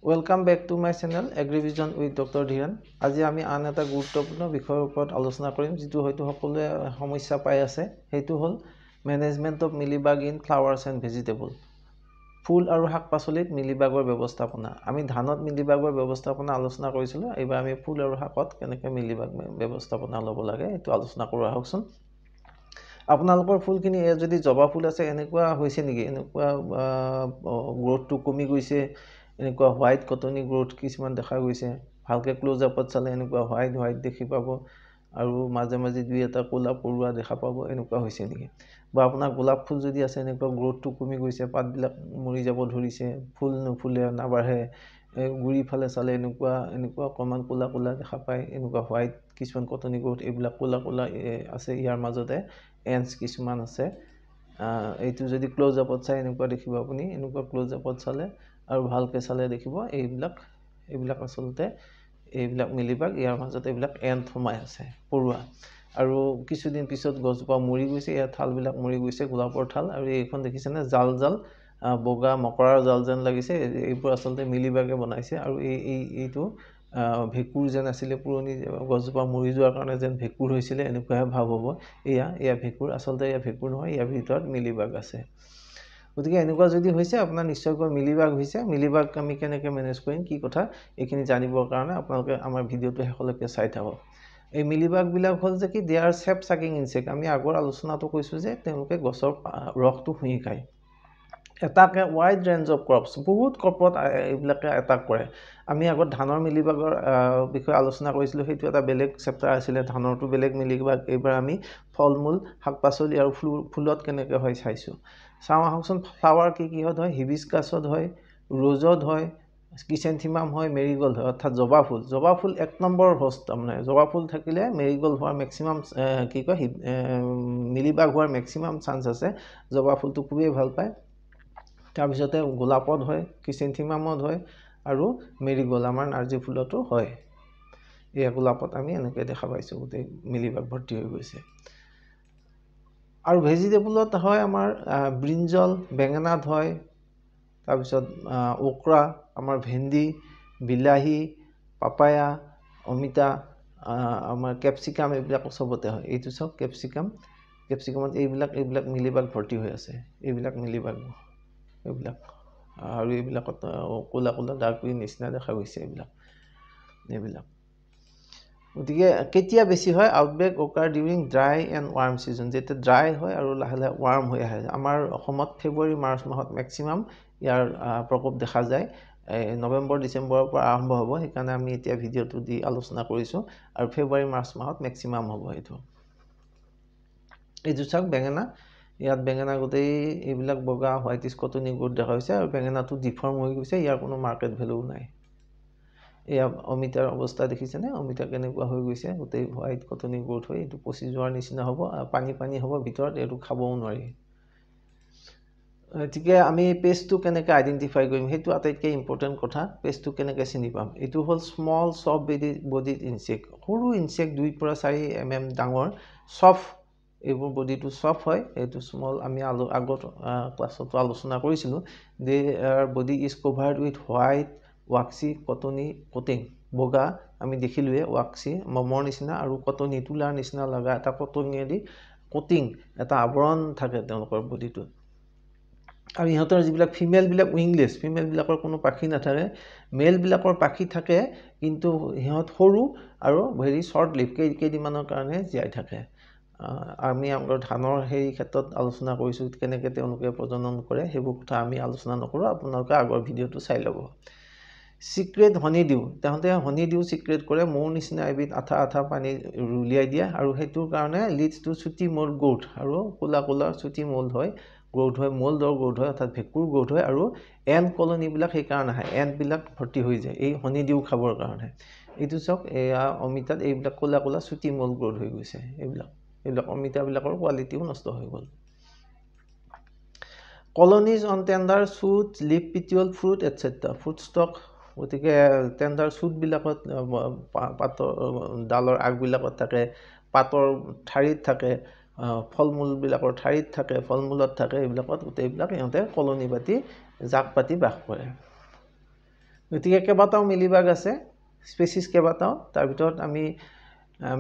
Welcome back to my channel AgriVision with Dr. Dhiran. আজি আমি আন এটা গুৰুত্বপূৰ্ণ বিষয়ৰ ওপৰত আলোচনা কৰিম যেটো হয়তো সকলোৱে সমস্যা পাই আছে হেতু হল management of mealybug in flowers and vegetable ফুল আৰু শাক-পাচলিত মিলিবাগৰ ব্যৱস্থাপনা আমি ধানত মিলিবাগৰ ব্যৱস্থাপনা আলোচনা কৰিছিলো এইবাৰ আমি ফুল আৰু শাকত কেনেকৈ মিলিবাগ ব্যৱস্থাপনা ল'ব লাগে এটো আলোচনা কৰা হওকচোন আপোনালোকৰ ফুলখিনি যদি জবা ফুল আছে এনেকুৱা হৈছে নেকি এনেকুৱা গ্ৰোথটো কমি গৈছে এনেকুৱা হোৱাইট কটনি গ্ৰোথ কিছুমান দেখা গৈছে ভালকে ক্লোজ আপত চালে এনেকুৱা হোৱাইট দেখি পাব আৰু মাজে মাজে দুই এটা কোলা পৰুৱা দেখা পাব এনেকুৱা হৈছে নেকি বা আপোনাৰ গোলাপ ফুল যদি আছে এনেকুৱা গ্ৰোথটো কমি গৈছে পাতবিলাক মৰি যাব ধৰিছে ফুল নুফুলে নাবাঢ়ে গুৰি ফালে চালে এনেকুৱা কমান কোলা দেখা পায় এনেকুৱা হোৱাইট কিছুমান কটনি গ্ৰোথ এইবিলাক কোলা আছে ইয়াৰ মাজতে এন্স কিছুমান আছে এইটো যদি ক্লোজ আপত চাই এনেকুৱা দেখিব আপুনি এনেকুৱা ক্লোজ আপত চালে আৰু ভালকে চালে দেখিব এইবিলাক আসলতে এইবিলাক মিলিবাগ ইয়াৰ মাজতে এইবিলাক এন্থ সোমাই আছে পৰুৱা আৰু কিছুদিন পিছত গছপা মৰি গৈছে ইয়াৰ থালবিলাক মৰি গৈছে গোলাপৰ থাল আৰু এইখন দেখিছেনে জাল বগা মকৰাৰ জাল যেন লাগিছে এইবোৰ আসলতে মিলিবাগে বনাইছে আৰু এইটো ভেকুৰ যেন আছিল পুৰণি গছপা মৰি যোৱাৰ কাৰণে যেন ভেকুৰ হৈছিল এনেকুৱাহে ভাব হ'ব এয়া ভেকুৰ আসলতে এয়া ভেকুৰ নহয় ইয়াৰ ভিতৰত মিলিবাগ আছে গতিকে এনেকুৱা যদি হৈছে আপোনাৰ নিশ্চয়কৈ মিলিবাগ হৈছে মিলিবাগ আমি কেনেকৈ মেনেজ কৰিম কি কথা এইখিনি জানিবৰ কাৰণে আপোনালোকে আমাৰ ভিডিওটো হেকলৈকে চাই থাকক এই মিলিবাগ বিলাক হল যে কি দে আৰ সেপ সাকিং ইনসেক্ট আমি আগৰ আলোচনাটো কৈছো যে তেওঁলোকে গছৰ ৰসটো শুহি খায় এটাকে ওয়াইড ৰেঞ্জ অফ ক্ৰপছ বহুত ক্ৰপত এইবিলাকে এটাক কৰে আমি আগত ধানৰ মিলিবাগৰ বিষয়ে আলোচনা কৰিছিলো হেতু এটা বেলেগ চেপ্টাৰ আছিল ধানৰটো বেলেগ মিলিবাগ এইবাৰ আমি ফলমূল শাক-পাচলি আৰু ফুলত কেনেকৈ হয় চাইছো চাও আহকচোন ফ্লাৱাৰ কি হত হয় হিবিস্কাছত হয় ৰজত হয় কিসেন্থিমাম হয় মেৰিগোল্ড হয় অৰ্থাৎ জবা ফুল এক নম্বৰ হোষ্ট মানে জবা ফুল থাকিলে মেৰিগোল্ড হোৱাৰ ম্যাক্সিমাম কি কয় মিলিবাগ হোৱাৰ ম্যাক্সিমাম চান্স আছে জবা ফুলটো খুবেই ভাল পায় তাৰ পিছতে গোলাপত হয় কিসেন্থিমামত হয় আৰু মেৰিগোল্ড আমাৰ নাৰ্জি ফুলতো হয় এই গোলাপত আমি এনেকৈ দেখা পাইছো গোটেই মিলিবাগ ভৰ্তি হৈ গৈছে আৰু ভেজিটেবলত হয় আমাৰ ব্ৰিঞ্জল বেঙেনাত হয় তাৰ পিছত ওকৰা আমাৰ ভেন্দি বিলাহী পাপায়া অমিতা আমাৰ ক্যাপসিকাম এইবিলাক সবতে হয় এইটো সব ক্যাপসিকামত এইবিলাক মিলিবাগ ভৰ্তি হৈ আছে এইবিলাক মিলিবাগ এইবিলাক আৰু এইবিলাকত কোলা ডাৰ্ক গ্ৰীন নিচিনা দেখা গৈছে এইবিলাক গতিকে কেতিয়া বেছি হয় outbreak অকাৰ during dry and warm সিজন যেতে ড্ৰাই হয় আৰু লাহে ওয়াৰ্ম হৈ আহে আমাৰ অসমত ফেব্ৰুৱাৰী মাৰ্চ মাহত ম্যাক্সিমাম ইয়াৰ প্ৰকোপ দেখা যায় নৱেম্বৰ ডিসেম্বৰৰ পৰা আৰম্ভ হ'ব সেইকাৰণে আমি এতিয়া ভিডিওটো দি আলোচনা কৰিছো আৰু ফেব্ৰুৱাৰী মাৰ্চ মাহত ম্যাক্সিমাম হ'ব এইটো চাওক বেঙেনা ইয়াত বেঙেনা গোটেই এইবিলাক বগা হোৱাইটিছ কটনি গ্ৰোথ দেখা হৈছে আৰু বেঙেনাটো ডিফৰ্ম হৈ গৈছে ইয়াৰ কোনো মাৰ্কেট ভ্যালু নাই এয়া অমিতাৰ অৱস্থা দেখিছেনে অমিতা কেনেকুৱা হৈ গৈছে গোটেই হোৱাইট কটনি গ্ৰোথ হৈ এটো পচি যোৱাৰ নিচিনা হ'ব পানী হ'ব ভিতৰত এটো খাবও নোৱাৰি ঠিকে আমি পেষ্টটো কেনেকৈ আইডেন্টিফাই কৰিম হেতু আটাইতকৈ ইম্পৰ্টেন্ট কথা পেষ্টটো কেনেকৈ চিনি পাম এটো হল স্মল সফট বডিড ইনসেক্ট সৰু ইনসেক্ট 2 পৰা 4 mm ডাঙৰ সফট এইবোৰ বডিটো সফট হয় এটো স্মল আমি আগত ক্লাছতো আলোচনা কৰিছিলো the body is covered with white waxy cottony coating বগা আমি দেখিলোৱে ওয়াক্সি মমৰ নিচিনা আৰু কটনি তুলাৰ নিচিনা লগা এটা কটনিয়েদি কোটিং এটা আৱৰণ থাকে তেওঁলোকৰ বডিটো আৰু ইহঁতৰ যিবিলাক ফিমেল বিলাক উইংলেছ ফিমেল বিলাকৰ কোনো পাখি নাথাকে মেল বিলাকৰ পাখি থাকে কিন্তু ইহঁত সৰু আৰু ভেৰি শৰ্ট লিভ কেইদিনমানৰ কাৰণে জীয়াই থাকে আমি আমাৰ ধানৰ হেৰি ক্ষেত্ৰত আলোচনা কৰিছো কেনেকৈ তেওঁলোকে প্ৰজনন কৰে হেবোৰ কথা আমি আলোচনা নকৰো আপোনালোকে আগৰ ভিডিওটো চাই ল'ব সিক্ৰেট হনি ডিউ তাহতে হনি ডিউ সিক্ৰেট কৰে মৌ নিচিনা এবিধ আঠা পানী উলিয়াই দিয়ে আৰু হেতুৰ কাৰণে লিডস টু চুটি মোল্ড গ্ৰোথ আৰু কোলা চুটি মোল্ড হয় গ্ৰোথ হয় মোল্ডৰ গ্ৰোথ হয় অৰ্থাৎ ভেকুৰ গ্ৰোথ হয় আৰু এণ্ড কলনি বিলাক সেই কাৰণে হয় এণ্ড বিলাক ভৰ্তি হৈ যায় এই হনি ডিউ খাবৰ কাৰণে এইটো চক এয়া অমিতাত এইবিলাক কোলা চুটি মোল্ড গ্ৰোথ হৈ গৈছে এইবিলাক অমিতা বিলাকৰ কোৱালিটিও নষ্ট হৈ গ'ল colonies on tender shoots leaf petiole fruit etc fruit stock গতিকে টেন্ডাৰ শুট বিলাকত পাতৰ ডালৰ আগ বিলাকত থাকে পাতৰ ঠাৰিত থাকে ফলমূল বিলাকৰ ঠাৰিত থাকে ফলমূলত থাকে এইবিলাকত গোটেইবিলাক ইহঁতে কলনি পাতি জাক পাতি বাস কৰে গতিকে কেইবাটাও মিলিবাগ আছে স্পেচিছ কেইবাটাও তাৰ ভিতৰত আমি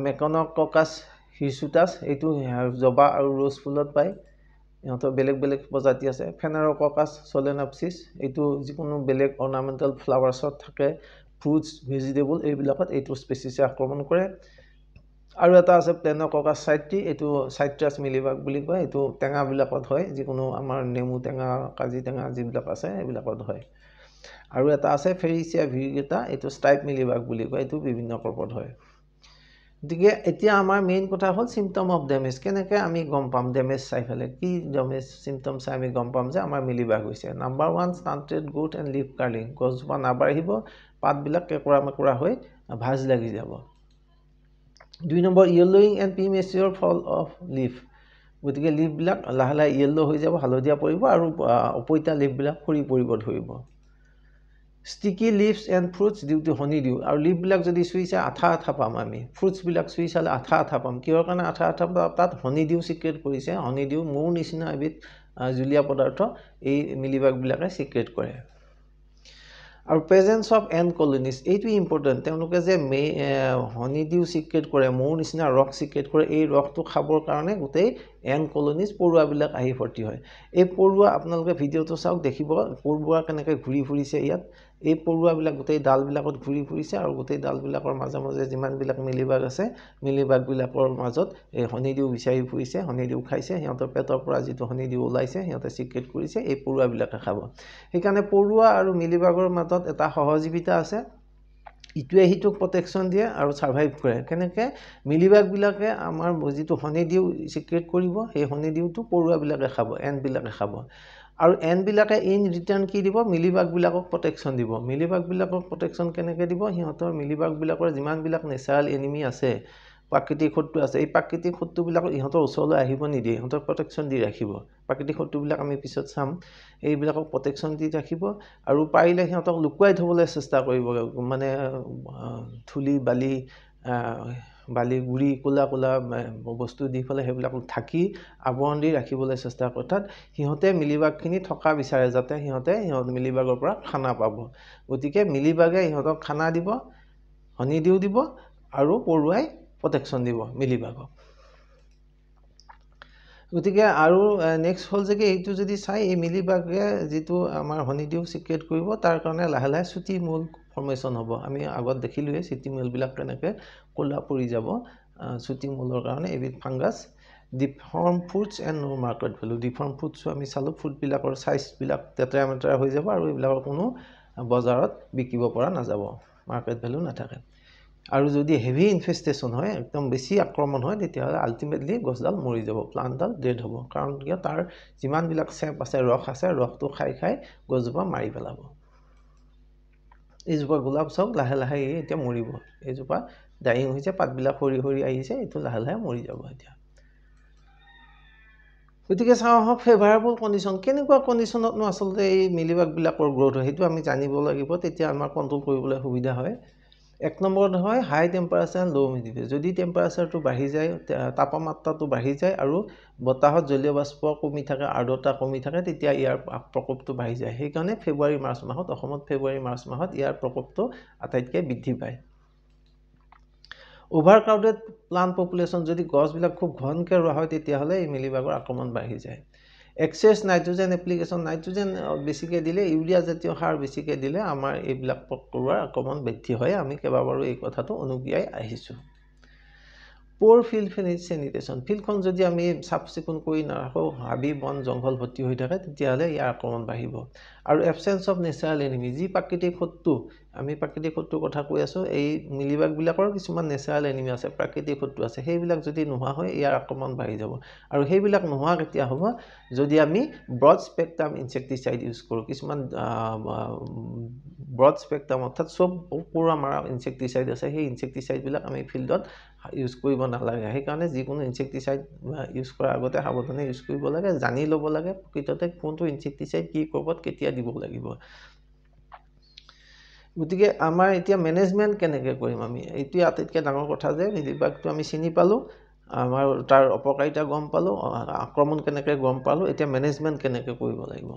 মেকনককাছ হিৰচুটাছ এইটো জবা আৰু ৰ'জ ফুলত পায় ইহঁতৰ বেলেগ বেলেগ প্ৰজাতি আছে ফেনাৰককাছ চলেনপচিছ এইটো যিকোনো বেলেগ অৰ্নামেণ্টেল ফ্লাৱাৰ্ছত থাকে ফ্ৰুটছ ভেজিটেবল এইবিলাকত এইটো স্পেচিছে আক্ৰমণ কৰে আৰু এটা আছে প্লেনককাছ চাইট্ৰি এইটো চাইট্ৰাছ মিলিবাগ বুলি কয় এইটো টেঙাবিলাকত হয় যিকোনো আমাৰ নেমু টেঙা কাজি টেঙা যিবিলাক আছে এইবিলাকত হয় আৰু এটা আছে ফেৰিচিয়া ভিৰিগেটা এইটো ষ্টাইপ মিলিবাগ বুলি কয় এইটো বিভিন্ন কৰ্পত হয় গতিকে এতিয়া আমাৰ মেইন কথা হ'ল চিম্পটম অফ ডেমেজ কেনেকৈ আমি গম পাম ডেমেজ চাই ফেলে কি ডেমেজ চিম্পটম চাই আমি গম পাম যে আমাৰ মিলিবাগ হৈছে number 1 stunted growth and leaf curling গছজোপা নাবাঢ়িব পাতবিলাক কেঁকুৰা মেকুৰা হৈ ভাজ লাগি যাব 2 number য়েলোইং and প্ৰিমেচিয়ৰ fall of leaf গতিকে লিফবিলাক লাহে লাহে য়েল্লো হৈ যাব হালধীয়া পৰিব আৰু অপৈতা লিফবিলাক সৰি পৰিব ধৰিব sticky leaves and fruits due to honey dew আৰু লিভবিলাক যদি চুই চাই আঠা আঠা পাম আমি ফ্ৰুটছবিলাক চুই চালে আঠা আঠা পাম কিহৰ কাৰণে আঠা আঠা পাম তাত হনি ডিউ চিক্ৰেট কৰিছে হনি ডিউ মৌ নিচিনা এবিধ জুলীয়া পদাৰ্থ এই মিলিবাগবিলাকে চিক্ৰেট কৰে আৰু প্ৰেজেন্স অফ এণ্ড কলনিজ এইটো ইম্পৰ্টেণ্ট তেওঁলোকে যে হনি ডিউ চিক্ৰেট কৰে মৌ নিচিনা ৰস চিক্ৰেট কৰে এই ৰসটো খাবৰ কাৰণে গোটেই এণ্ড কলনিজ পৰুৱাবিলাক আহি ভৰ্তি হয় এই পৰুৱা আপোনালোকে ভিডিঅ'টো চাওক দেখিব পৰুৱা কেনেকৈ ঘূৰি ফুৰিছে ইয়াত এই পৰুৱাবিলাক গোটেই ডালবিলাকত ঘূৰি ফুৰিছে আৰু গোটেই ডালবিলাকৰ মাজে মাজে যিমানবিলাক মিলিবাগ আছে মিলিবাগবিলাকৰ মাজত এই হনি ডিউ বিচাৰি ফুৰিছে হনি ডিউ খাইছে সিহঁতৰ পেটৰ পৰা যিটো হনি ডিউ ওলাইছে সিহঁতে চিক্ৰেট কৰিছে এই পৰুৱাবিলাকে খাব সেইকাৰণে পৰুৱা আৰু মিলিবাগৰ মাজত এটা সহজীৱিতা আছে ইটোৱে সিটোক প্ৰটেকশ্যন দিয়ে আৰু ছাৰ্ভাইভ কৰে কেনেকৈ মিলিবাগবিলাকে আমাৰ যিটো হনি ডিউ চিক্ৰেট কৰিব সেই হনি ডিউটো পৰুৱাবিলাকে খাব এণ্ডবিলাকে খাব আৰু এণ্ডবিলাকে ইন ৰিটাৰ্ণ কি দিব মিলিবাগবিলাকক প্ৰটেকশ্যন দিব মিলিবাগবিলাকক প্ৰটেকশ্যন কেনেকৈ দিব সিহঁতৰ মিলিবাগবিলাকৰ যিমানবিলাক নেচাৰেল এনিমি আছে প্ৰাকৃতিক শত্ৰু আছে এই প্ৰাকৃতিক শত্ৰুবিলাক ইহঁতৰ ওচৰলৈ আহিব নিদিয়ে ইহঁতক প্ৰটেকশ্যন দি ৰাখিব প্ৰাকৃতিক শত্ৰুবিলাক আমি পিছত চাম এইবিলাকক প্ৰটেকশ্যন দি ৰাখিব আৰু পাৰিলে সিহঁতক লুকুৱাই থ'বলৈ চেষ্টা কৰিব মানে ধূলি বালি গুৰি ক'লা ক'লা বস্তু দি পেলাই সেইবিলাক ঢাকি আৱৰণ দি ৰাখিবলৈ চেষ্টা কৰে অৰ্থাৎ সিহঁতে মিলিবাগখিনি থকা বিচাৰে যাতে সিহঁতে মিলিবাগৰ পৰা খানা পাব গতিকে মিলিবাগে ইহঁতক খানা দিব হনি ডিউ দিব আৰু পৰুৱাই প্ৰটেকশ্যন দিব মিলিবাগক গতিকে আৰু নেক্সট হ'ল যে কি এইটো যদি চাই এই মিলিবাগে যিটো আমাৰ হনি ডিউ চিক্ৰেট কৰিব তাৰ কাৰণে লাহে লাহে চুটি মূল ফৰ্মেশ্যন হ'ব আমি আগত দেখিলোঁৱে চুটি মূলবিলাক কেনেকৈ ক'লা পৰি যাব চুটি মূলৰ কাৰণে এবিধ fungus deform fruits and no market value deform ফ্ৰুটছো আমি চালোঁ ফ্ৰুটবিলাকৰ চাইজবিলাক তেতৰা মেতৰা হৈ যাব আৰু এইবিলাকৰ কোনো বজাৰত বিকিব পৰা নাযাব মাৰ্কেট ভেলু নাথাকে আৰু যদি হেভি ইনফেষ্টেশ্যন হয় একদম বেছি আক্ৰমণ হয় তেতিয়াহ'লে আল্টিমেটলি গছডাল মৰি যাব প্লাণ্টডাল ডেড হ'ব কাৰণ কিয় তাৰ যিমানবিলাক চেপ আছে ৰসটো খাই খাই গছজোপা মাৰি পেলাব এইজোপা গোলাপ চাওক লাহে লাহে এতিয়া মৰিব এইজোপা ডাইং হৈছে পাতবিলাক সৰি সৰি আহিছে এইটো লাহে লাহে মৰি যাব এতিয়া গতিকে চাওঁ আহক ফেভাৰেবল কণ্ডিশ্যন কেনেকুৱা কণ্ডিশ্যনতনো আচলতে এই মিলিবাগবিলাকৰ গ্ৰ'থ হয় সেইটো আমি জানিব লাগিব তেতিয়া আমাৰ কণ্ট্ৰল কৰিবলৈ সুবিধা হয় 1 নম্বৰত হয় হাই টেম্পাৰেচাৰ ল' হিউমিডিটি যদি টেম্পাৰেচাৰটো বাঢ়ি যায় তাপমাত্ৰাটো বাঢ়ি যায় আৰু বতাহত জলীয় বাষ্প কমি থাকে আৰ্দ্ৰতা কমি থাকে তেতিয়া ইয়াৰ প্ৰকোপটো বাঢ়ি যায় সেইকাৰণে ফেব্ৰুৱাৰী মাৰ্চ মাহত অসমত ফেব্ৰুৱাৰী মাৰ্চ মাহত ইয়াৰ প্ৰকোপটো আটাইতকৈ বৃদ্ধি পায় অভাৰ ক্ৰাউডেড প্লাণ্ট পপুলেশ্যন যদি গছবিলাক খুব ঘনকৈ ৰোৱা হয় তেতিয়াহ'লে এই মিলিবাগৰ আক্ৰমণ বাঢ়ি যায় এক্সেছ নাইট্ৰজেন এপ্লিকেশ্যন নাইট্ৰজেন বেছিকৈ দিলে ইউৰিয়া জাতীয় সাৰ বেছিকৈ দিলে আমাৰ এইবিলাক পৰুৱাৰ আক্ৰমণ বৃদ্ধি হয় আমি কেইবাবাৰো এই কথাটো অনুজ্ঞাই আহিছোঁ পোৰ ফিল্ড চেনিটেশ্যন ফিল্ডখন যদি আমি চাফ চিকুণ কৰি নাৰাখোঁ হাবি বন জংঘল ভৰ্তি হৈ থাকে তেতিয়াহ'লে ইয়াৰ আক্ৰমণ বাঢ়িব আৰু এবচেঞ্চ অফ নেচাৰেল এনিমি যি প্ৰাকৃতিক শত্ৰু আমি প্ৰাকৃতিক শত্ৰুৰ কথা কৈ আছোঁ এই মিলিবাগবিলাকৰ কিছুমান নেচাৰেল এনিমি আছে প্ৰাকৃতিক শত্ৰু আছে সেইবিলাক যদি নোহোৱা হয় ইয়াৰ আক্ৰমণ বাঢ়ি যাব আৰু সেইবিলাক নোহোৱা কেতিয়া হ'ব যদি আমি ব্ৰড স্পেক্ট্ৰাম ইনচেক্টিচাইড ইউজ কৰোঁ কিছুমান ব্ৰড স্পেক্ট্ৰাম অৰ্থাৎ চব পৰুৱা মাৰা ইনচেক্টিচাইড আছে সেই ইনচেক্টিচাইডবিলাক আমি ফিল্ডত ইউজ কৰিব নালাগে সেইকাৰণে যিকোনো ইনচেক্টিচাইড ইউজ কৰাৰ আগতে সাৱধানে ইউজ কৰিব লাগে জানি ল'ব লাগে প্ৰকৃততে কোনটো ইনচেক্টিচাইড কি ক'ৰবাত কেতিয়া দিব লাগিব গতিকে আমাৰ এতিয়া মেনেজমেণ্ট কেনেকৈ কৰিম আমি এইটোৱে আটাইতকৈ ডাঙৰ কথা যে মিলিবাগটো আমি চিনি পালোঁ আমাৰ তাৰ অপকাৰিতা গম পালোঁ আক্ৰমণ কেনেকৈ গম পালোঁ এতিয়া মেনেজমেণ্ট কেনেকৈ কৰিব লাগিব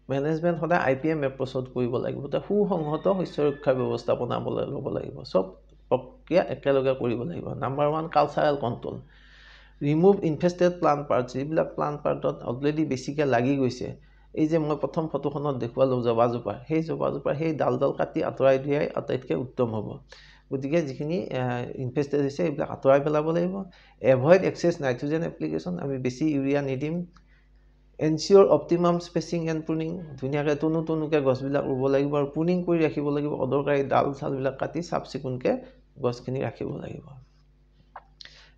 মেনেজমেণ্ট সদায় IPM এপ্ৰ'চত কৰিব লাগিব সুসংহত শস্য ৰক্ষা ব্যৱস্থাপনা ল'ব লাগিব চব প্ৰক্ৰিয়া একেলগে কৰিব লাগিব number 1 cultural control remove infested plant parts যিবিলাক প্লান্ট পাৰ্টত অলৰেডি বেছিকৈ লাগি গৈছে এই যে মই প্ৰথম ফটোখনত দেখুৱালোঁ জবাজোপা সেই জবাজোপা সেই ডালডাল কাটি আঁতৰাই দিয়াই আটাইতকৈ উত্তম হ'ব গতিকে যিখিনি ইনফেষ্টেড হৈছে এইবিলাক আঁতৰাই পেলাব লাগিব এভইড এক্সেছ নাইট্ৰজেন এপ্লিকেশ্যন আমি বেছি ইউৰিয়া নিদিম ensure optimum spacing and pruning ধুনীয়াকৈ টনুকৈ গছবিলাক ৰুব লাগিব আৰু প্ৰুনিং কৰি ৰাখিব লাগিব অদৰকাৰী ডাল চালবিলাক কাটি চাফ চিকুণকৈ গছখিনি ৰাখিব লাগিব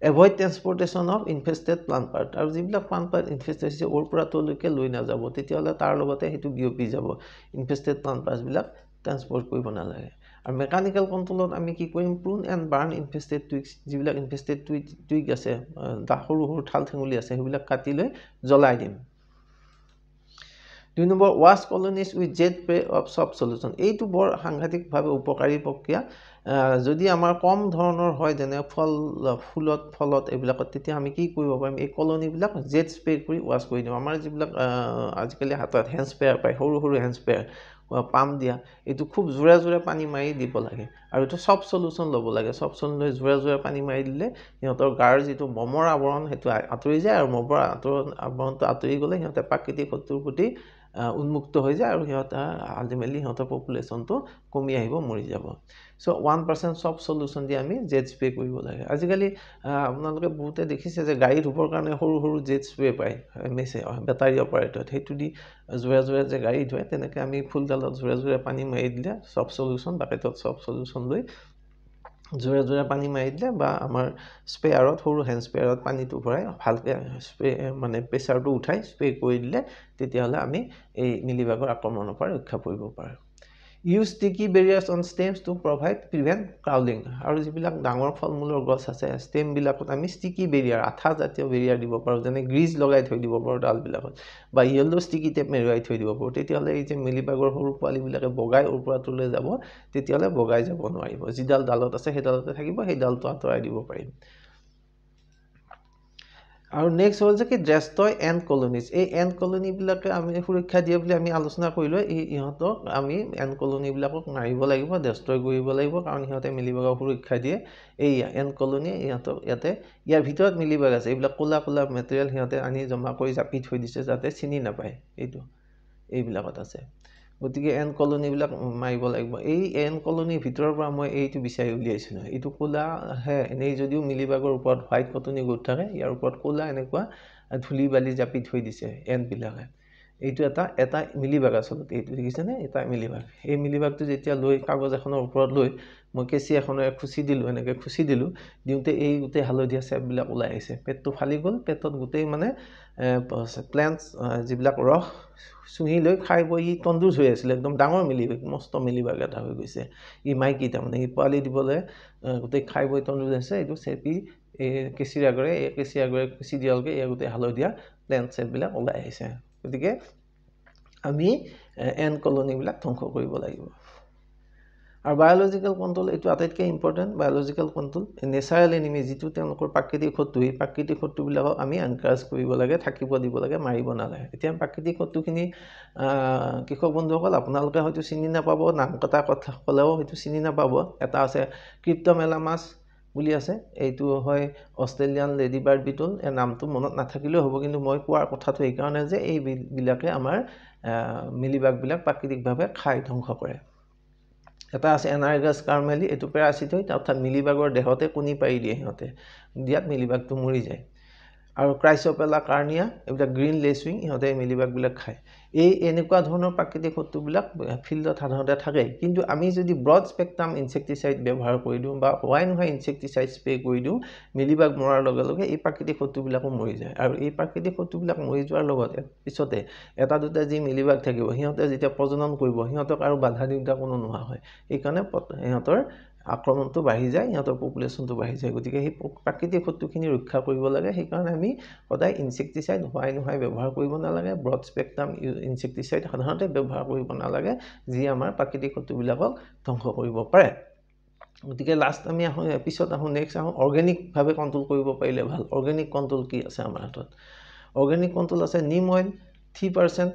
avoid transportation of infested plant part আৰু যিবিলাক প্লান্ট পাৰ্ট ইনফেষ্টেড হৈছে ওৰ পৰা তলৈকে লৈ নাযাব তেতিয়াহ'লে তাৰ লগতে সেইটো বিয়পি যাব ইনফেষ্টেড প্লান্ট পাৰ্টছবিলাক ট্ৰেন্সপৰ্ট কৰিব নালাগে আৰু মেকানিকেল কণ্ট্ৰলত আমি কি কৰিম প্ৰুন এণ্ড বাৰ্ণ ইনফেষ্টেড টুইক্স যিবিলাক ইনফেষ্টেড টুইক আছে সৰু সৰু ঠাল ঠেঙুলি আছে সেইবিলাক কাটি লৈ জ্বলাই দিম 2 number wash colonies with jet spray of soft solution এইটো বৰ সাংঘাতিকভাৱে উপকাৰী প্ৰক্ৰিয়া যদি আমাৰ কম ধৰণৰ হয় যেনে ফলত এইবিলাকত তেতিয়া আমি কি কৰিব পাৰিম এই কলনিবিলাক জেট স্প্ৰে কৰি ৱাছ কৰি দিম আমাৰ যিবিলাক আজিকালি হাতত হেণ্ড স্প্ৰেয়াৰ পায় সৰু হেণ্ড স্প্ৰেয়াৰ পাম্প দিয়া এইটো খুব জোৰে পানী মাৰি দিব লাগে আৰু এইটো চফ্ট সলিউশ্যন ল'ব লাগে চফ্ট সলিউশ্যন লৈ জোৰে পানী মাৰি দিলে সিহঁতৰ গাৰ যিটো মমৰ আৱৰণ সেইটো আঁতৰি যায় আৰু মমৰ আৱৰণটো আঁতৰি গ'লে সিহঁতে প্ৰাকৃতিক শত্ৰুৰ প্ৰতি উন্মুক্ত হৈ যায় আৰু সিহঁতে আল্টিমেটলি সিহঁতৰ পপুলেশ্যনটো কমি আহিব মৰি যাব সো 1% চফ্ট সলিউশ্যন দি আমি জেট স্প্ৰে কৰিব লাগে আজিকালি আপোনালোকে বহুতে দেখিছে যে গাড়ী ধুবৰ কাৰণে সৰু জেট স্প্ৰে পায় বেটাৰী অপাৰেটৰত সেইটো দি জোৰে যে গাড়ী ধুৱে তেনেকৈ আমি ফুলডালত জোৰে পানী মাৰি দিলে চফ্ট সলিউশ্যন বাকেটত চফ্ট সলিউশ্যন লৈ জোৰে পানী মাৰি দিলে বা আমাৰ স্প্ৰেয়াৰত সৰু হেণ্ড স্প্ৰেয়াৰত পানীটো ভৰাই ভালকৈ স্প্ৰে মানে প্ৰেছাৰটো উঠাই স্প্ৰে কৰি দিলে তেতিয়াহ'লে আমি এই মিলিবাগৰ আক্ৰমণৰ পৰা ৰক্ষা কৰিব পাৰোঁ use sticky barriers on stems to prevent crawling আৰু যিবিলাক ডাঙৰ ফল মূলৰ গছ আছে ষ্টেমবিলাকত আমি ষ্টিকি বেৰিয়াৰ আঠা জাতীয় বেৰিয়াৰ দিব পাৰোঁ যেনে গ্ৰীজ লগাই থৈ দিব পাৰোঁ ডালবিলাকত বা য়েল্ল' ষ্টিকি টেপ মেৰুৱাই থৈ দিব পাৰোঁ তেতিয়াহ'লে এই যে মিলিবাগৰ সৰু পোৱালিবিলাকে বগাই ওৰ পৰা তোলৈ যাব তেতিয়াহ'লে বগাই যাব নোৱাৰিব যিডাল ডালত আছে সেই ডালতে থাকিব সেই ডালটো আঁতৰাই দিব পাৰিম আৰু নেক্সট হ'ল যে কি ডেষ্ট্ৰয় এণ্ড কলনিজ এই এণ্ড কলনিবিলাকে আমি সুৰক্ষা দিয়ে বুলি আমি আলোচনা কৰিলোঁ ইহঁতক আমি এণ্ড কলনিবিলাকক মাৰিব লাগিব ডেষ্ট্ৰয় কৰিব লাগিব কাৰণ সিহঁতে মিলিবাগক সুৰক্ষা দিয়ে এই এণ্ড কলনি ইহঁতক ইয়াৰ ভিতৰত মিলিবাগ আছে এইবিলাক ক'লা মেটেৰিয়েল সিহঁতে আনি জমা কৰি জাপি থৈ দিছে যাতে চিনি নাপায় এইবিলাকত আছে গতিকে এণ্ড কলনিবিলাক মাৰিব লাগিব এই এণ্ড কলনিৰ ভিতৰৰ পৰা মই এইটো বিচাৰি উলিয়াইছিলোঁ এইটো ক'লাহে এনেই যদিও মিলিবাগৰ ওপৰত হোৱাইট কটনি গোট থাকে ইয়াৰ ওপৰত ক'লা এনেকুৱা ধূলি বালি জাপি থৈ দিছে এণ্ডবিলাকে এইটো এটা মিলিবাগ আচলতে এইটো দেখিছেনে এটা মিলিবাগ এই মিলিবাগটো যেতিয়া লৈ কাগজ এখনৰ ওপৰত লৈ মই কেঁচি এখনেৰে খুচি দিলোঁ এনেকৈ খুচি দিলোঁ দিওঁতে এই গোটেই হালধীয়া চেপবিলাক ওলাই আহিছে পেটটো ফালি গ'ল পেটত গোটেই মানে প্লেণ্টছ যিবিলাক ৰস চুহি লৈ খাই বৈ ই তন্দুজ হৈ আছিলে একদম ডাঙৰ মিলিবাগ মস্ত মিলিবাগ এটা হৈ গৈছে ই মাইকী তাৰমানে ই পোৱালি দিবলৈ গোটেই খাই বৈ তন্দুজ হৈছে এইটো চেপি এই কেঁচিৰ আগৰে খুচি দিয়ালৈকে এই গোটেই হালধীয়া প্লেণ্ট চেপবিলাক ওলাই আহিছে গতিকে আমি এণ্ড কলনিবিলাক ধ্বংস কৰিব লাগিব আৰু বায়'লজিকেল কণ্ট্ৰল এইটো আটাইতকৈ important biological control natural enemy যিটো তেওঁলোকৰ প্ৰাকৃতিক শত্ৰু এই প্ৰাকৃতিক শত্ৰুবিলাকক আমি এনকাৰেজ কৰিব লাগে থাকিব দিব লাগে মাৰিব নালাগে এতিয়া প্ৰাকৃতিক শত্ৰুখিনি কৃষক বন্ধুসকল আপোনালোকে হয়তো চিনি নাপাব নাম কটা কথা ক'লেও হয়তো চিনি নাপাব এটা আছে ক্ৰিপ্ট'মেলামাছ বুলি আছে এইটো হয় অষ্ট্ৰেলিয়ান লেডি বাৰ্ড বিটল এই নামটো মনত নাথাকিলেও হ'ব কিন্তু মই কোৱাৰ কথাটো এইকাৰণে যে এইবিলাকে আমাৰ মিলিবাগবিলাক প্ৰাকৃতিকভাৱে খাই ধ্বংস কৰে এটা আছে এনাৰগাছ কাৰ্মেলি এইটো পেৰাচিটইড অৰ্থাৎ মিলিবাগৰ দেহতে কণী পাৰি দিয়ে সিহঁতে দিয়াত মিলিবাগটো মৰি যায় আৰু ক্ৰাইচপেলা কাৰ্নিয়া এইবিলাক গ্ৰীণ লেচুইং ইহঁতে মিলিবাগবিলাক খায় এনেকুৱা ধৰণৰ প্ৰাকৃতিক শত্ৰুবিলাক ফিল্ডত সাধাৰণতে থাকে কিন্তু আমি যদি ব্ৰড স্পেক্ট্ৰাম ইনচেক্টিচাইড ব্যৱহাৰ কৰি দিওঁ বা হোৱাই নোহোৱা ইনচেক্টিচাইড স্প্ৰে কৰি দিওঁ মিলিবাগ মৰাৰ লগে লগে এই প্ৰাকৃতিক শত্ৰুবিলাকো মৰি যায় আৰু এই প্ৰাকৃতিক শত্ৰুবিলাক মৰি যোৱাৰ লগত পিছতে এটা দুটা যি মিলিবাগ থাকিব সিহঁতে যেতিয়া প্ৰজনন কৰিব সিহঁতক আৰু বাধা দিওঁতা কোনো নোহোৱা হয় এইকাৰণে সিহঁতৰ আক্ৰমণটো বাঢ়ি যায় সিহঁতৰ পপুলেশ্যনটো বাঢ়ি যায় গতিকে সেই প্ৰাকৃতিক শত্ৰুখিনি ৰক্ষা কৰিব লাগে সেইকাৰণে আমি সদায় ইনচেক্টিচাইড হোৱাই নোহোৱাই ব্যৱহাৰ কৰিব নালাগে ব্ৰড স্পেক্ট্ৰাম ইনচেক্টিচাইড সাধাৰণতে ব্যৱহাৰ কৰিব নালাগে যি আমাৰ প্ৰাকৃতিক শত্ৰুবিলাকক ধ্বংস কৰিব পাৰে গতিকে লাষ্ট আমি পিছত নেক্সট অৰ্গেনিকভাৱে কণ্ট্ৰল কৰিব পাৰিলে ভাল অৰ্গেনিক কণ্ট্ৰল কি আছে আমাৰ হাতত অৰ্গেনিক কণ্ট্ৰল আছে নিম অইল 3%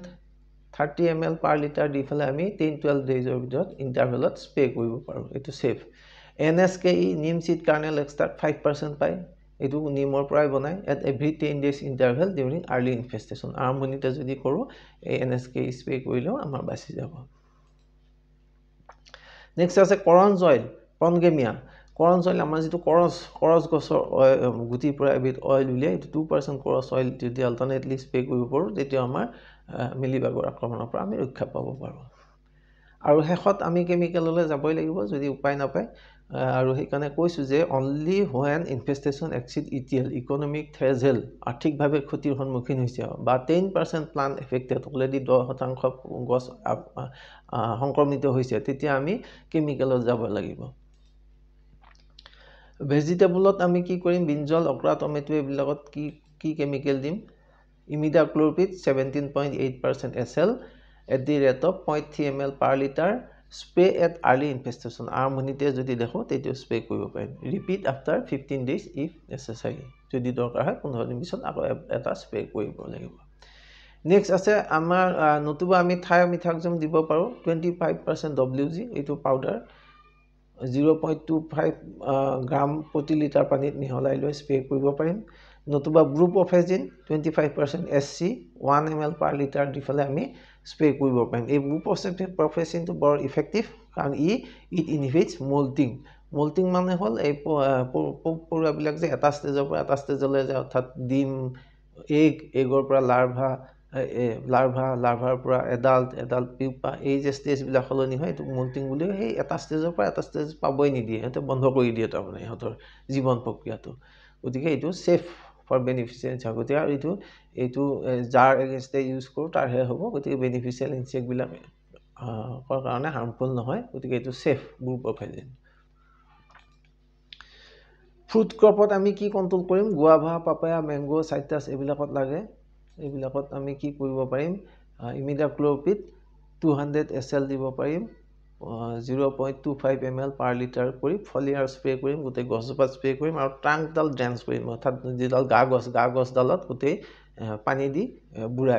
30 ml per liter দি ফেলে আমি 10-12 ডেজৰ ভিতৰত ইন্টাৰভেলত স্প্ৰে কৰিব পাৰো এটো সেফ NSKE নিম সিড কাৰ্নেল এক্সট্ৰাক্ট 5% পায় এটো নিমৰ পৰাই বনায় at every 10 days interval during early infestation আৰম্ভণিতে যদি কৰো এই NSKE স্প্ৰে কৰিলেও আমাৰ বাচি যাব নেক্সট আছে কৰঞ্জ অইল পনগেমিয়া কৰঞ্জ অইল আমাৰ যেটো কৰজ গছৰ গুটিৰ পৰা এবিধ অইল উলিয়াই 2% কৰজ অইল যদি অল্টাৰনেটলি স্প্ৰে কৰিব পাৰো তেতিয়া আমাৰ মিলিবাগৰ আক্ৰমণৰ পৰা আমি ৰক্ষা পাব পাৰো আৰু হেখত আমি কেমিকেললৈ যাবই লাগিব যদি উপায় নাপায় আৰু সেইকাৰণে কৈছো যে only when infestation exceed ETL economic threshold আৰ্থিকভাৱে ক্ষতিৰ সন্মুখীন হৈছে বা 10% plant affected অলৰেডি 10% গছ সংক্ৰমিত হৈছে তেতিয়া আমি কেমিকেলত যাব লাগিব ভেজিটেবলত আমি কি কৰিম বিনজল অক্ৰা টমেটো এবিলাকত কি কেমিকেল দিম imidacloprid 17.8% SL at the rate of 0.3 ml per liter spray at early infestation আৰম্ভণিতে যদি দেখো তেতিয়া স্প্ৰে কৰিব পাৰিম repeat after 15 days if necessary যদি দৰকাৰ হয় 15 দিন পিছত আকৌ এটা স্প্ৰে কৰিব লাগিব নেক্সট আছে আমাৰ নতুবা আমি থায়োমিথাক্সাম দিব পাৰো 25% WG এটো পাউডাৰ 0.25 গ্ৰাম প্ৰতি লিটাৰ পানীত মিহলাই লৈ স্প্ৰে কৰিব পাৰিম নতুবা ব্ৰুপফেজিন 25% SC 1 ml per liter দি ফলে আমি স্প্ৰে কৰিব পাৰিম এই ব্ৰুপফেজিনটো বৰ ইফেক্টিভ কাৰণ ইট ইনহিবিটস মোল্টিং মানে হল এই পৰুৱাবিলাক যে এটা ষ্টেজৰ পৰা এটা ষ্টেজলৈ যায় অৰ্থাৎ ডিম এগৰ পৰা লাৰ্ভাৰ পৰা এডাল্ট পিউপা এই যে ষ্টেজ বিলাক হলনি হয় এটো মোল্টিং বুলি এই এটা ষ্টেজৰ পৰা এটা ষ্টেজ পাবই নিদিয়ে এটো বন্ধ কৰি দিয়ে তাৰমানে হতৰ জীৱন প্ৰক্ৰিয়াটো গতিকে এটো সেফ ফৰ বেনিফিচিয়েন্ট আগতে আৰু এটো যাৰ এগেইনষ্টে ইউজ কৰো তাৰহে হ'ব গতিকে বেনিফিচিয়েল ইনসেক্ট বিলাক কাৰণে হাৰ্মফুল নহয় গতিকে এটো সেফ ব্ৰুপফেজিন ফ্ৰুট ক্ৰপত আমি কি কন্ট্ৰোল কৰিম গুৱাভা পাপায়া ম্যাঙ্গো সাইট্ৰাছ এবিলাকত লাগে এবিলাকত আমি কি কৰিব পাৰিম ইমিডাক্লোপিড 200 SL দিব পাৰিম 0.25 ml per liter কৰি ফলিয়াৰ স্প্ৰে কৰিম গোটে গছজোপা স্প্ৰে কৰিম আৰু ট্ৰাংকডাল ড্ৰেন্স কৰিম অৰ্থাৎ যেডাল গা গছডালত গোটে পানী দি বুঢ়া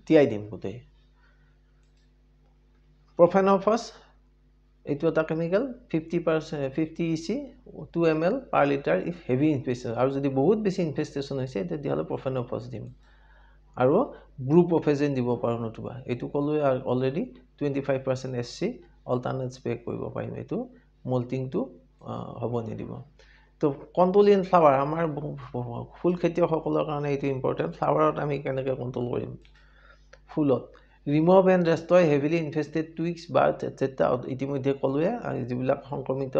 তিয়াই দিম গোটে প্ৰফেনফাছ এটো এটা chemical 50 EC 2 ml per liter if heavy infestation আৰু যদি বহুত বেছি ইনফেষ্টেচন হৈছে তেতিয়া হলে প্ৰফেনফাছ দিম আৰু ব্ৰুপফেজিন দিব পাৰো নতুবা এটো কলো অলৰেডি 25% SC অল্টাৰনেট স্প্ৰে কৰিব পাৰিম এটো মোল্টিংটো হ'ব নিদিব তো কন্ট্ৰোল ইন ফ্লাৱাৰ আমাৰ ফুল খেতিয়কসকলৰ কাৰণে এটো ইম্পৰ্টেন্ট ফ্লাৱাৰত আমি কেনেকৈ কন্ট্ৰোল কৰিম ফুলত remove and destroy heavily infested twigs buds etcetera ইতিমধ্যে কলোৱে যিবিলাক সংক্ৰমিত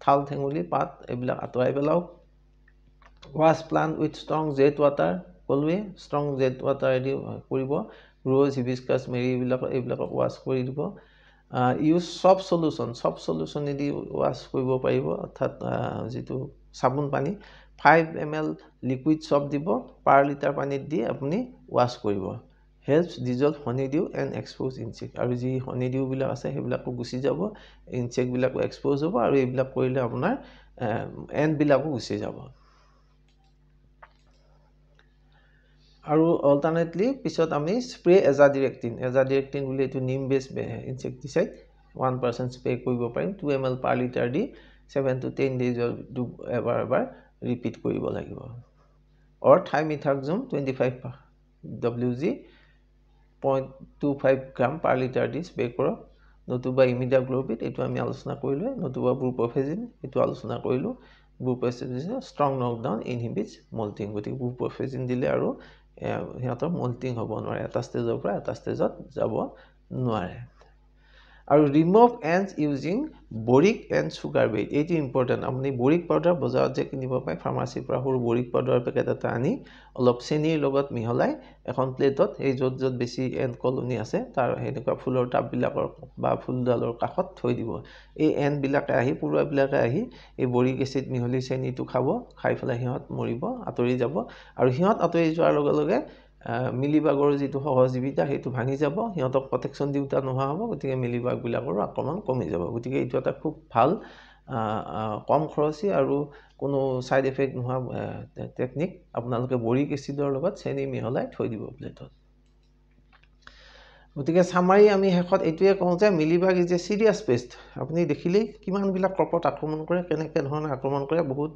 থাল ঠেঙুলি পাত এইবিলাক আতৰাই পেলাও wash plant with strong jet water কলোৱে ষ্ট্ৰং জেট ৱাটাৰ দি কৰিব ৰ'জ হিবিস্কাছ মেৰি এইবিলাক ওয়াশ কৰি দিব ইউজ সব সলিউশন দি ওয়াশ কৰিব পাৰিব অৰ্থাৎ যেটো সাবুন পানী 5 ml লিকুইড সব দিব পাৰ লিটাৰ পানীত দি আপুনি ওয়াশ কৰিব helps dissolve honeydew and expose insect আৰু যি honeydew বিলাক আছে হেবিলাকো গুছি যাব ইনসেক্ট বিলাকো এক্সপোজ হ'ব আৰু এইবিলাক কৰিলে আপোনাৰ এন্ড বিলাকো গুছি যাব আৰু অল্টাৰনেটলি পিছত আমি স্প্ৰে এজাডিৰেক্টিন বুলি এটো নিম বেস ইনসেক্টিসাইড 1% স্প্ৰে কৰিব পাৰিম 2 ml per liter the 7 to 10 days এবাৰ ৰিপিট কৰিব লাগিব or thiamethoxam 25 WG 0.25 gram per liter the spray কৰক নতুবা ইমিডাক্লোপিড এটো আমি আলোচনা কৰিলো নতুবা ব্ৰুপফেজিন এটো আলোচনা কৰিলো ব্ৰুপফেজিন ষ্ট্ৰং নকডাউন ইনহিবিটস মোল্টিং গতি ব্ৰুপফেজিন দিলে আৰু হিহঁতৰ মোল্টিং হ'ব নোৱাৰে এটা ষ্টেজৰ পৰা এটা ষ্টেজত যাব নোৱাৰে আৰু remove ants using boric and sugar bait এটো ইম্পৰ্টেন্ট আপুনি বৰিক পাউডাৰ বজাৰত যে কিনিব পায় ফাৰ্মাসিৰ পৰা সৰু বৰিক পাউডাৰ পেকেট এটা আনি অলপ চেনিৰ লগত মিহলাই এখন প্লেটত এই যত বেছি এন্ড কলনি আছে তাৰ হেনেকুৱা ফুলৰ টাব বিলাকৰ বা ফুলডালৰ কাষত থৈ দিব এই এন্ড বিলাকে আহি পুৰুৱা বিলাকে আহি এই বৰিক এসিড মিহলি চেনিটো খাব খাই ফলা হিহঁত মৰিব আতৰি যাব আৰু হিহঁত আতৰি যোৱাৰ লগে লগে মিলিবাগৰ যেটো সহজীবিতা হেতু ভাঙি যাব হিহঁতক প্ৰটেকচন দিউতা নোহোৱা হ'ব গতিকে মিলিবাগ বিলাকৰ আক্ৰমণ কমি যাব গতিকে এটো এটা খুব ভাল কম খৰচী আৰু কোনো সাইড এফেক্ট নোহোৱা টেকনিক আপোনালোকে বৰিক এসিডৰ লগত চেনি মিহলাই থৈ দিব প্লেটত গতিকে সামাৰি আমি শেষত এইটোৱে কওঁ যে mealybug is a serious paste আপুনি দেখিলেই কিমানবিলাক ক্ৰপত আক্ৰমণ কৰে কেনেকৈ ধৰণে আক্ৰমণ কৰে বহুত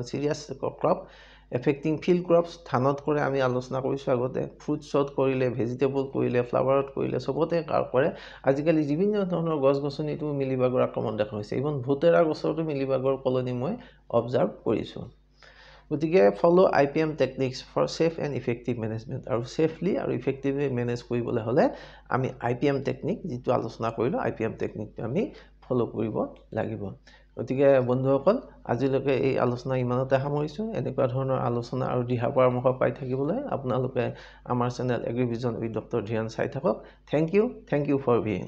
serious crop affecting field crops ধানত কৰে আমি আলোচনা কৰিছোঁ আগতে ফ্ৰুটছত কৰিলে ভেজিটেবল কৰিলে ফ্লাৱাৰত কৰিলে চবতে কৰে আজিকালি বিভিন্ন ধৰণৰ গছ গছনিতো মিলিবাগৰ আক্ৰমণ দেখা হৈছে ইভন ভোটেৰা গছতো মিলিবাগৰ কলনি মই অবজাৰ্ভ কৰিছোঁ গতিকে follow IPM techniques for safe and effective management আৰু সেফলি আৰু ইফেক্টিভলি মেনেজ কৰিবলৈ হ'লে আমি IPM টেকনিক যিটো আলোচনা কৰিলোঁ IPM টেকনিকটো আমি ফলো কৰিব লাগিব গতিকে বন্ধুসকল আজিলৈকে এই আলোচনা ইমানতে সামৰিছোঁ এনেকুৱা ধৰণৰ আলোচনা আৰু দিহা পৰামৰ্শ পাই থাকিবলৈ আপোনালোকে আমাৰ চেনেল এগ্ৰিভিজন উইথ ডক্টৰ ধিৰাণ চাই থাকক থেংক ইউ ফৰ বিং